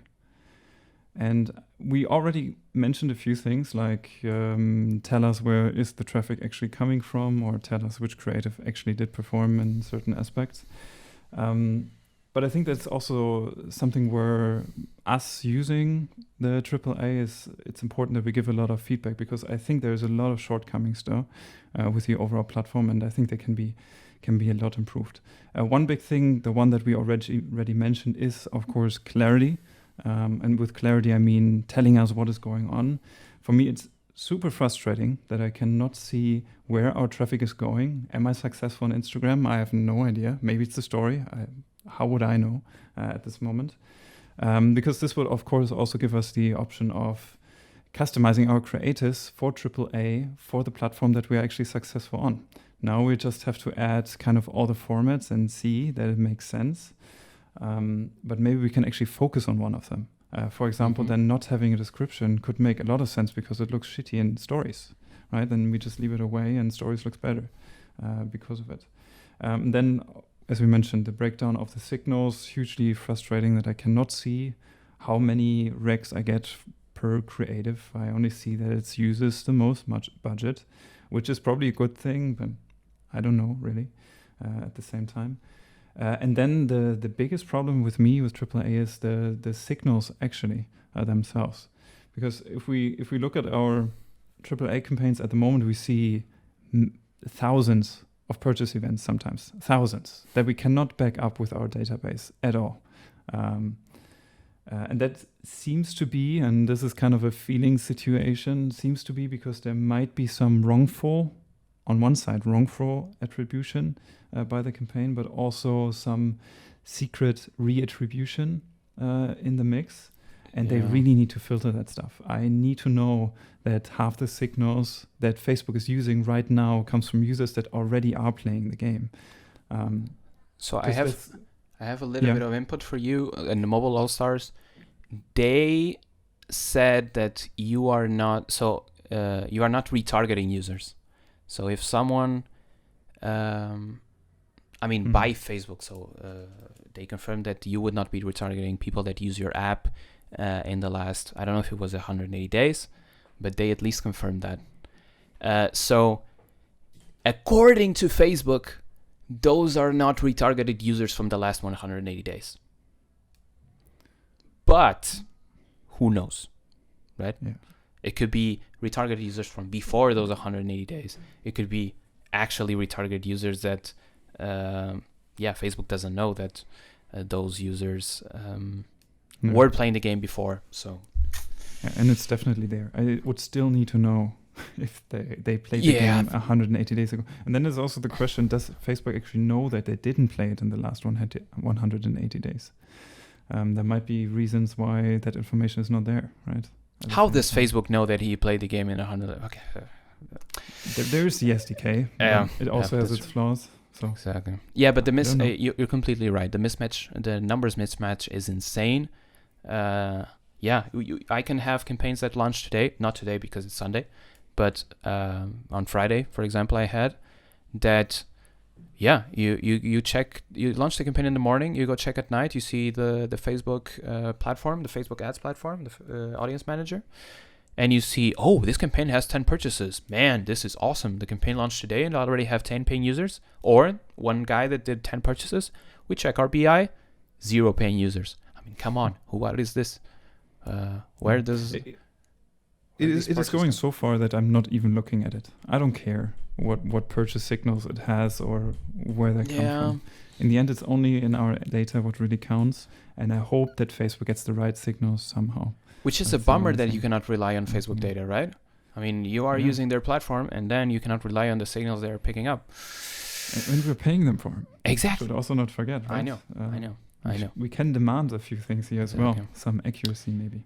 And we already mentioned a few things like tell us where is the traffic actually coming from, or tell us which creative actually did perform in certain aspects. But I think that's also something where us using the AAA it's important that we give a lot of feedback, because I think there's a lot of shortcomings though with the overall platform, and I think they can be a lot improved. One big thing, the one that we already mentioned, is of course clarity. And with clarity, I mean telling us what is going on. For me, it's super frustrating that I cannot see where our traffic is going. Am I successful on Instagram? I have no idea. Maybe it's the story. How would I know at this moment? Because this would, of course, also give us the option of customizing our creatives for AAA for the platform that we are actually successful on. Now we just have to add kind of all the formats and see that it makes sense. But maybe we can actually focus on one of them. For example, then not having a description could make a lot of sense because it looks shitty in stories, right? Then we just leave it away and stories looks better because of it. Then, as we mentioned, the breakdown of the signals, hugely frustrating that I cannot see how many recs I get per creative. I only see that it uses the most much budget, which is probably a good thing, but I don't know really at the same time. And then the biggest problem with me with AAA is the signals actually themselves, because if we look at our AAA campaigns at the moment, we see thousands of purchase events, sometimes thousands, that we cannot back up with our database at all. And that seems to be, and this is kind of a feeling situation, seems to be because there might be some wrongful attribution by the campaign, but also some secret reattribution in the mix. And they really need to filter that stuff. I need to know that half the signals that Facebook is using right now comes from users that already are playing the game. So I have a little bit of input for you in the Mobile All-Stars. They said that you are not retargeting users. So if someone, by Facebook, they confirmed that you would not be retargeting people that use your app in the last, I don't know if it was 180 days. but they at least confirmed that. So according to Facebook, those are not retargeted users from the last 180 days. But who knows, right? Yeah. It could be retargeted users from before those 180 days. It could be actually retargeted users that, Facebook doesn't know that those users were playing the game before. So, and it's definitely there. I would still need to know if they played the game 180 days ago. And then there's also the question, does Facebook actually know that they didn't play it in the last 180 days? There might be reasons why that information is not there, right? How does Facebook know that he played the game in 100? Okay. There's the SDK. It also has its flaws. So exactly. Yeah, but you're completely right. The mismatch, the numbers mismatch is insane. I can have campaigns that launch today, not today because it's Sunday, but on Friday, for example, I had that. Yeah, you check, you launch the campaign in the morning, you go check at night, you see the Facebook platform, the Facebook ads platform, the audience manager, and you see, oh, this campaign has 10 purchases. Man, this is awesome. The campaign launched today and I already have 10 paying users. Or one guy that did 10 purchases. We check our BI, 0 paying users. I mean, come on, what is this? Where does... It is going so far that I'm not even looking at it. I don't care what purchase signals it has or where they come from. In the end, it's only in our data what really counts, and I hope that Facebook gets the right signals somehow. Which is a bummer that you cannot rely on Facebook data, right? I mean, you are using their platform, and then you cannot rely on the signals they're picking up. And we're paying them for them. Exactly. Should also not forget, right? I know. We can demand a few things here as well. Some accuracy, maybe.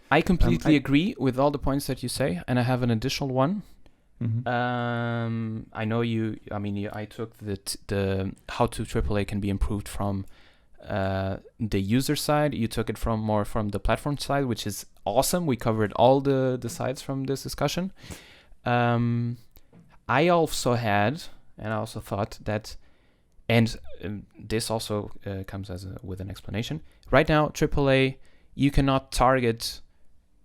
I completely agree with all the points that you say, and I have an additional one. Mm-hmm. I know you. I mean, I took the how to AAA can be improved from the user side. You took it more from the platform side, which is awesome. We covered all the sides from this discussion. I also had, and I also thought that, and this also comes with an explanation. Right now, AAA, you cannot target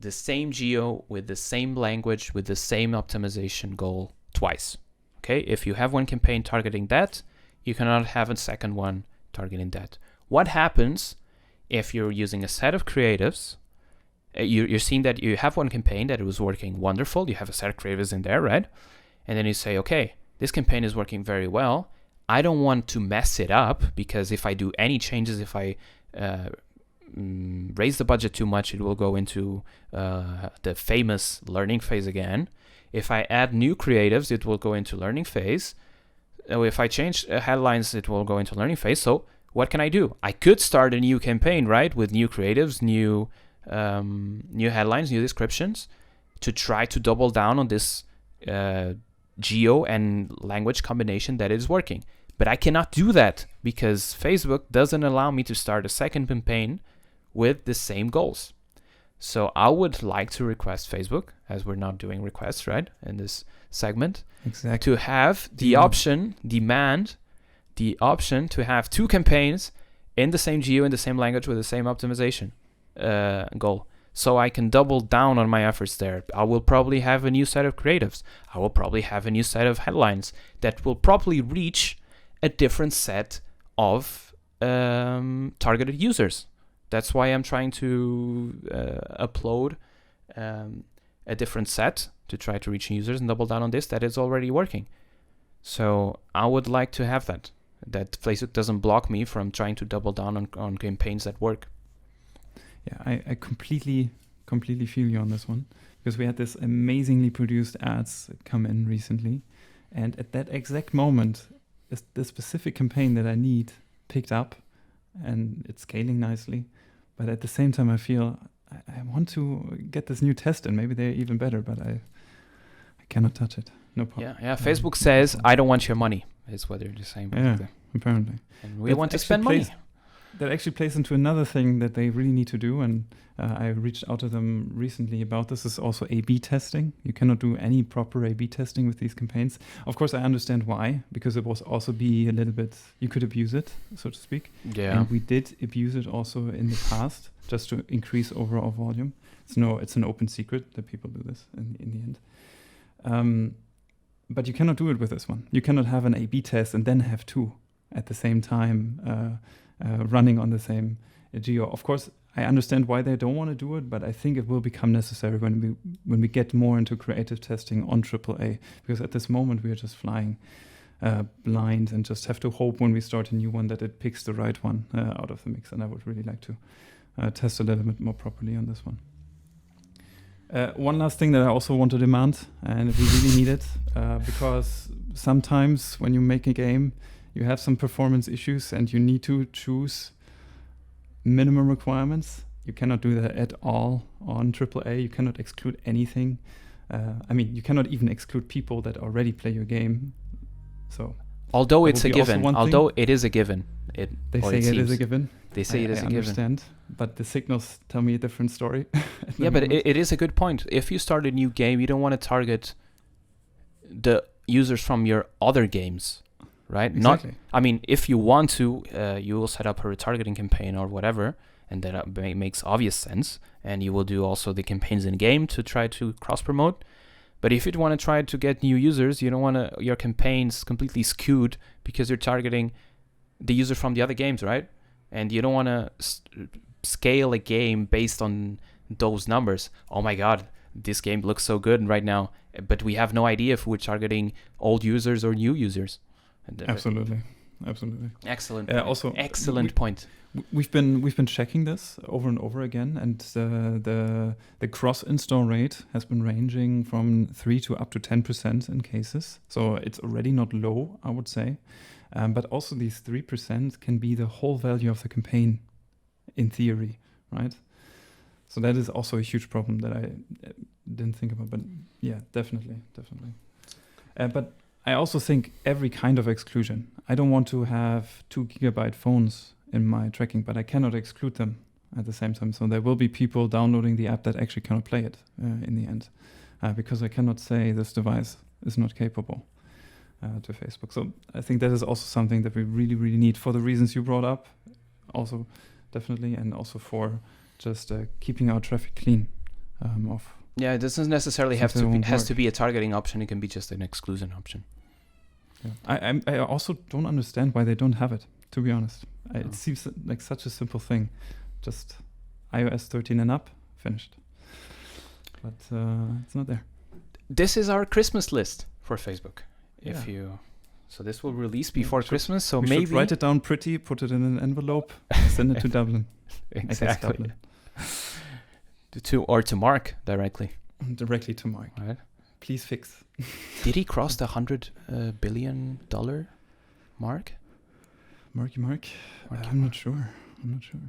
the same geo with the same language with the same optimization goal twice. Okay, if you have one campaign targeting that, you cannot have a second one targeting that. What happens if you're using a set of creatives? You're seeing that you have one campaign that it was working wonderful. You have a set of creatives in there, right? And then you say, okay, this campaign is working very well. I don't want to mess it up, because if I do any changes, if I raise the budget too much, it will go into the famous learning phase again. If I add new creatives, it will go into learning phase. If I change headlines, it will go into learning phase. So what can I do? I could start a new campaign, right, with new creatives, new headlines, new descriptions, to try to double down on this geo and language combination that is working. But I cannot do that because Facebook doesn't allow me to start a second campaign with the same goals. So I would like to request Facebook, as we're not doing requests, right, in this segment, exactly, to have the option, demand the option to have two campaigns in the same geo, in the same language, with the same optimization goal. So I can double down on my efforts there. I will probably have a new set of creatives. I will probably have a new set of headlines that will probably reach a different set of targeted users. That's why I'm trying to upload a different set to try to reach users and double down on this that is already working. So I would like to have that Facebook doesn't block me from trying to double down on campaigns that work. Yeah, I completely feel you on this one, because we had this amazingly produced ads come in recently, and at that exact moment, the specific campaign that I need picked up, and it's scaling nicely. But at the same time, I feel I want to get this new test, and maybe they're even better, but I cannot touch it. No problem. Yeah. Facebook says, I don't want your money, is what they're just saying. Yeah, apparently. And we want to spend money. that actually plays into another thing that they really need to do, and I reached out to them recently about this, is also A/B testing. You cannot do any proper A/B testing with these campaigns. Of course, I understand why, because it was also be a little bit, you could abuse it, so to speak. Yeah. And we did abuse it also in the past, just to increase overall volume. It's an open secret that people do this in the end. But you cannot do it with this one. You cannot have an A/B test and then have two at the same time running on the same geo. Of course, I understand why they don't want to do it, but I think it will become necessary when we get more into creative testing on AAA, because at this moment we are just flying blind and just have to hope when we start a new one that it picks the right one out of the mix. And I would really like to test a little bit more properly on this one. One last thing that I also want to demand, and we really need it, because sometimes when you make a game, you have some performance issues and you need to choose minimum requirements. You cannot do that at all on AAA. You cannot exclude anything. You cannot even exclude people that already play your game. So, although it's a given, it is a given. They say it is a given. They say it is a given. I understand, but the signals tell me a different story. Yeah, but it is a good point. If you start a new game, you don't want to target the users from your other games, right? Exactly. If you want to, you will set up a retargeting campaign or whatever, and that makes obvious sense. And you will do also the campaigns in game to try to cross-promote. But if you want to try to get new users, you don't want your campaigns completely skewed because you're targeting the user from the other games, right? And you don't want to scale a game based on those numbers. Oh my God, this game looks so good right now, but we have no idea if we're targeting old users or new users. Absolutely. Excellent. Also, excellent point. We've been checking this over and over again, and the cross install rate has been ranging from 3 to up to 10% in cases. So it's already not low, I would say. But also these 3% can be the whole value of the campaign, in theory, right? So that is also a huge problem that I didn't think about. But yeah, definitely. But I also think every kind of exclusion. I don't want to have 2 GB phones in my tracking, but I cannot exclude them at the same time. So there will be people downloading the app that actually cannot play it in the end, because I cannot say this device is not capable to Facebook. So I think that is also something that we really, really need for the reasons you brought up, also definitely, and also for just keeping our traffic clean. It doesn't necessarily has to be a targeting option. It can be just an exclusion option. Yeah. I also don't understand why they don't have it, to be honest. It seems like such a simple thing. Just iOS 13 and up, finished. But it's not there. This is our Christmas list for Facebook. So this will release before Christmas. So maybe should write it down pretty, put it in an envelope, send it to Dublin. Exactly. To Mark directly. Directly to Mark. Right. Please fix. Did he cross the $100 billion mark? Mark? I'm not sure.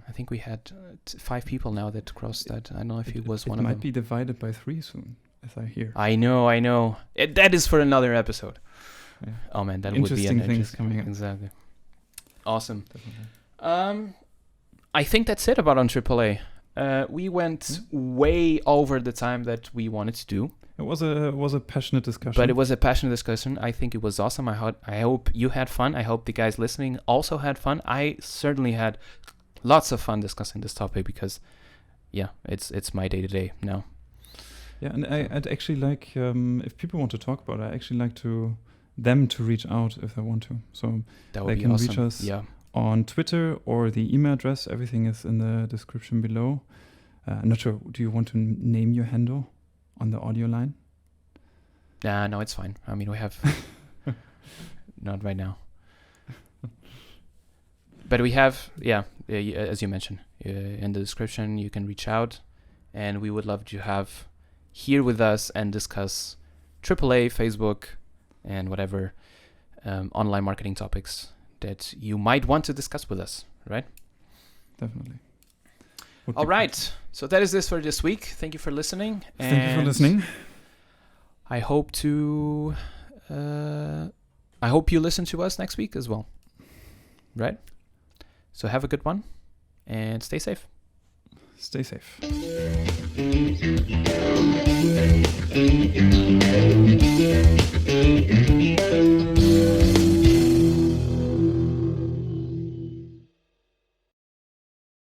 I think we had 5 people now that crossed that. I don't know if he was one of them. It might be divided by 3 soon, as I hear. I know. That is for another episode. Yeah. Oh man, that interesting would be things coming up. Exactly. Awesome. Definitely. I think that's it about on AAA. We went way over the time that we wanted to do. It was a passionate discussion. But it was a passionate discussion. I think it was awesome. I hope you had fun. I hope the guys listening also had fun. I certainly had lots of fun discussing this topic because, it's my day-to-day now. Yeah, and I'd actually like, if people want to talk about it, I actually like them to reach out if they want to. So that would they be can awesome. Reach us on Twitter or the email address. Everything is in the description below. I'm not sure. Do you want to name your handle on the audio line? No, it's fine. I mean, we have not right now. But we have, as you mentioned, in the description, you can reach out, and we would love to have here with us and discuss AAA, Facebook, and whatever online marketing topics that you might want to discuss with us, right? Definitely. All right. So that is this for this week. Thank you for listening. Thank you for listening. I hope to. I hope you listen to us next week as well. Right? So have a good one and stay safe. Stay safe.